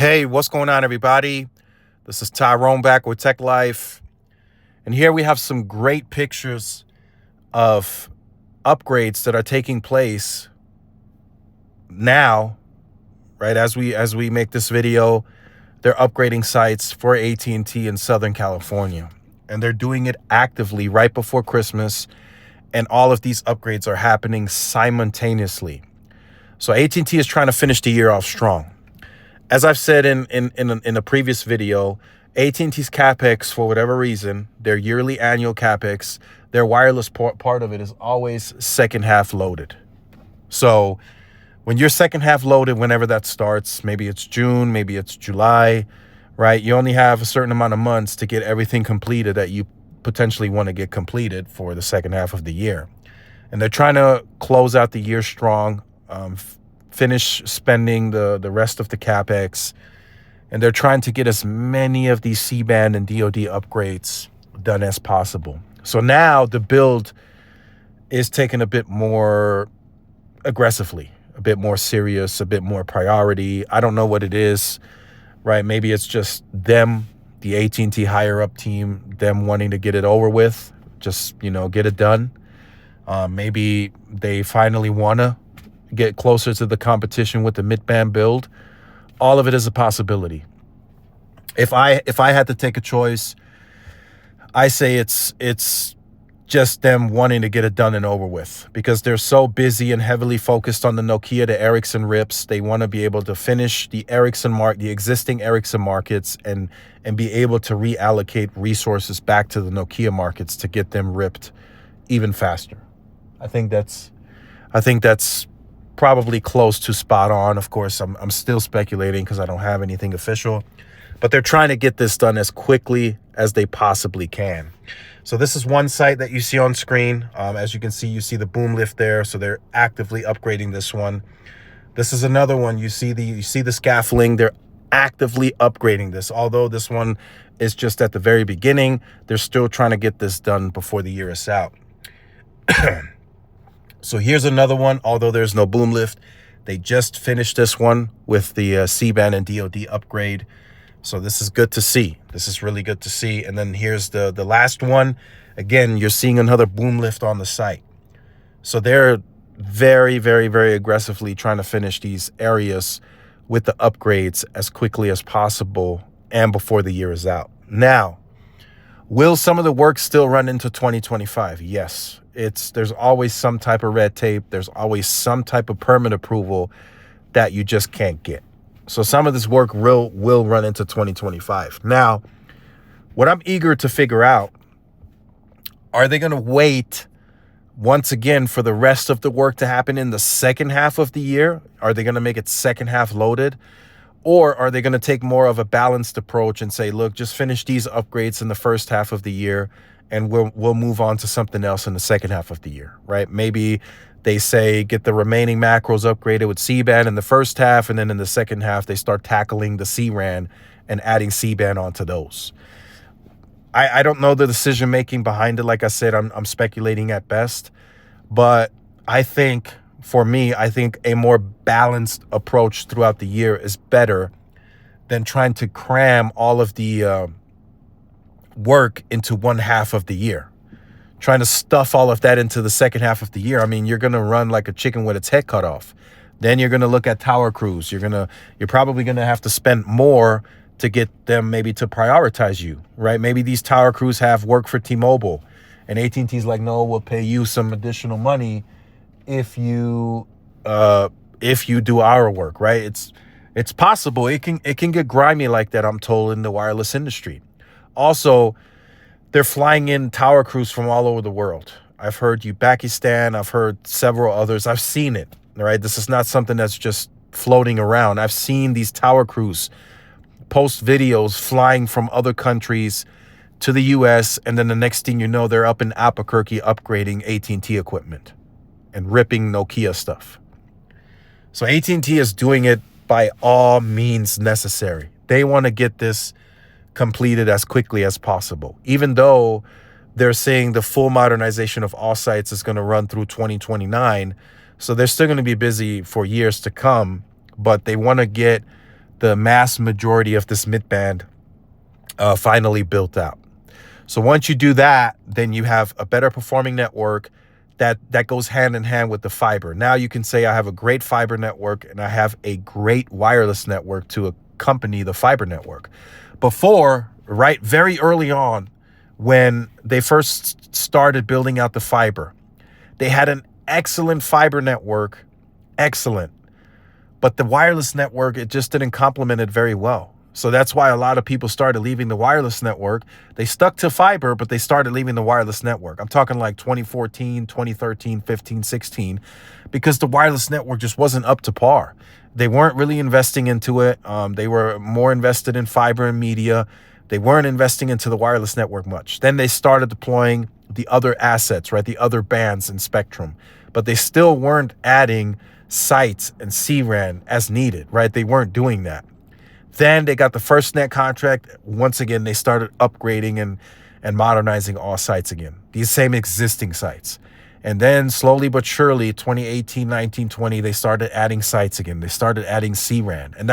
Hey, what's going on, everybody? This is Tyrone back with Tech Life. And here we have some great pictures of upgrades that are taking place now, right? As we make this video, they're upgrading sites for AT&T in Southern California. And they're doing it actively right before Christmas. And all of these upgrades are happening simultaneously. So AT&T is trying to finish the year off strong. As I've said in a previous video, AT&T's CapEx, for whatever reason, their yearly annual CapEx, their wireless part of it is always second half loaded. So when you're second half loaded, whenever that starts, maybe it's June, maybe it's July, right? You only have a certain amount of months to get everything completed that you potentially want to get completed for the second half of the year. And they're trying to close out the year strong, finish spending the rest of the CapEx, and they're trying to get as many of these C-band and DoD upgrades done as possible. So now the build is taken a bit more aggressively, a bit more serious, a bit more priority. I don't know what it is, right? Maybe it's just them, the AT&T higher up team, them wanting to get it over with, just, get it done. Maybe they finally want to get closer to the competition with the mid-band build. All of it is a possibility. If I had to take a choice, I say it's just them wanting to get it done and over with, because they're so busy and heavily focused on the Nokia to Ericsson rips. They want to be able to finish the existing Ericsson markets and be able to reallocate resources back to the Nokia markets to get them ripped even faster. I think that's probably close to spot on. Of course, I'm still speculating because I don't have anything official, but they're trying to get this done as quickly as they possibly can. So this is one site that you see on screen. As you can see, you see the boom lift there. So they're actively upgrading this one. This is another one. You see the scaffolding. They're actively upgrading this. Although this one is just at the very beginning, they're still trying to get this done before the year is out. So here's another one. Although there's no boom lift, they just finished this one with the C-band and DoD upgrade. So this is good to see. This is really good to see. And then here's the last one. Again, you're seeing another boom lift on the site. So they're very, very, very aggressively trying to finish these areas with the upgrades as quickly as possible and before the year is out. Now, will some of the work still run into 2025? Yes. There's always some type of red tape. There's always some type of permit approval that you just can't get. So some of this work will run into 2025. Now, what I'm eager to figure out, are they going to wait once again for the rest of the work to happen in the second half of the year? Are they going to make it second half loaded? Or are they going to take more of a balanced approach and say, look, just finish these upgrades in the first half of the year, and we'll move on to something else in the second half of the year, right? Maybe they say get the remaining macros upgraded with C-band in the first half, and then in the second half, they start tackling the C-RAN and adding C-band onto those. I don't know the decision-making behind it. Like I said, I'm speculating at best. But I think, for me, a more balanced approach throughout the year is better than trying to cram all of the work into one half of the year. Trying to stuff all of that into the second half of the year. I mean, you're going to run like a chicken with its head cut off. Then you're going to look at tower crews. You're probably going to have to spend more to get them maybe to prioritize you, right? Maybe these tower crews have work for T-Mobile, and AT&T's like, no, we'll pay you some additional money if you do our work, right? It's possible. It can get grimy like that, I'm told, in the wireless industry. Also, they're flying in tower crews from all over the world. I've heard Uzbekistan. I've heard several others. I've seen it, right? This is not something that's just floating around. I've seen these tower crews post videos flying from other countries to the U.S., and then the next thing you know, they're up in Albuquerque upgrading AT&T equipment and ripping Nokia stuff. So AT&T is doing it by all means necessary. They want to get this completed as quickly as possible, even though they're saying the full modernization of all sites is going to run through 2029. So they're still going to be busy for years to come, but they want to get the mass majority of this mid-band finally built out. So once you do that, then you have a better performing network that goes hand in hand with the fiber. Now you can say I have a great fiber network and I have a great wireless network to accompany the fiber network. Before, right, very early on, when they first started building out the fiber, they had an excellent fiber network, excellent. But the wireless network, it just didn't complement it very well. So that's why a lot of people started leaving the wireless network. They stuck to fiber, but they started leaving the wireless network. I'm talking like 2014, 2013, 15, 16, because the wireless network just wasn't up to par. They weren't really investing into it. They were more invested in fiber and media. They weren't investing into the wireless network much. Then they started deploying the other assets, right? The other bands and spectrum, but they still weren't adding sites and CRAN as needed, right? They weren't doing that. Then they got the FirstNet contract. Once again, they started upgrading and modernizing all sites again, these same existing sites. And then slowly but surely, 2018, 19, 20, they started adding sites again. They started adding CRAN. And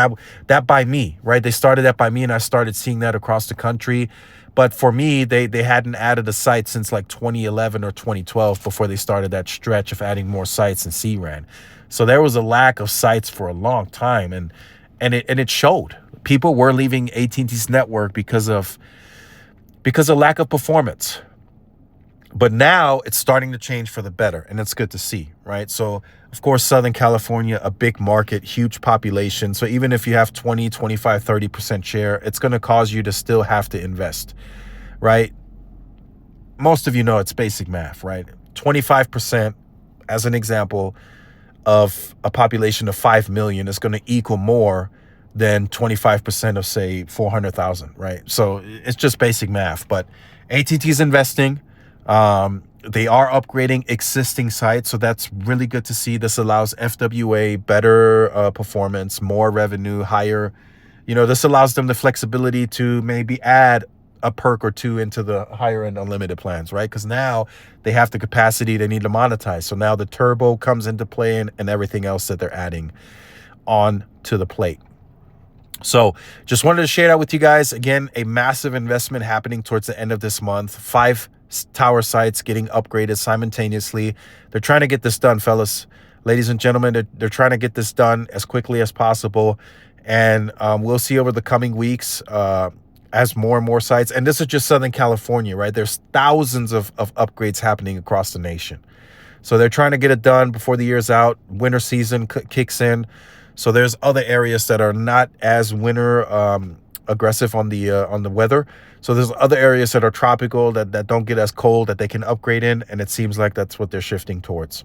that by me, right? They started that by me, and I started seeing that across the country. But for me, they hadn't added a site since like 2011 or 2012 before they started that stretch of adding more sites and CRAN. So there was a lack of sites for a long time, and it showed. People were leaving AT&T's network because of lack of performance. But now it's starting to change for the better, and it's good to see, right? So, of course, Southern California, a big market, huge population. So even if you have 20, 25, 30% share, it's going to cause you to still have to invest, right? Most of you know it's basic math, right? 25%, as an example, of a population of 5 million is going to equal more than 25% of, say, 400,000, right? So it's just basic math. But AT&T is investing. They are upgrading existing sites, so that's really good to see. This allows FWA better performance, more revenue, higher. This allows them the flexibility to maybe add a perk or two into the higher end unlimited plans, right? Because now they have the capacity they need to monetize. So now the turbo comes into play and everything else that they're adding on to the plate. So just wanted to share that with you guys. Again, a massive investment happening towards the end of this month. 5 tower sites getting upgraded simultaneously. They're trying to get this done, fellas. Ladies and gentlemen, they're trying to get this done as quickly as possible. And we'll see over the coming weeks as more and more sites. And this is just Southern California, right? There's thousands of upgrades happening across the nation. So they're trying to get it done before the year's out. Winter season kicks in. So there's other areas that are not as winter aggressive on the weather. So there's other areas that are tropical that don't get as cold that they can upgrade in. And it seems like that's what they're shifting towards.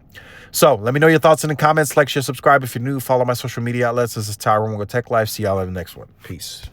So let me know your thoughts in the comments. Like, share, subscribe if you're new. Follow my social media outlets. This is Tyrone with Tech Life. See y'all in the next one. Peace.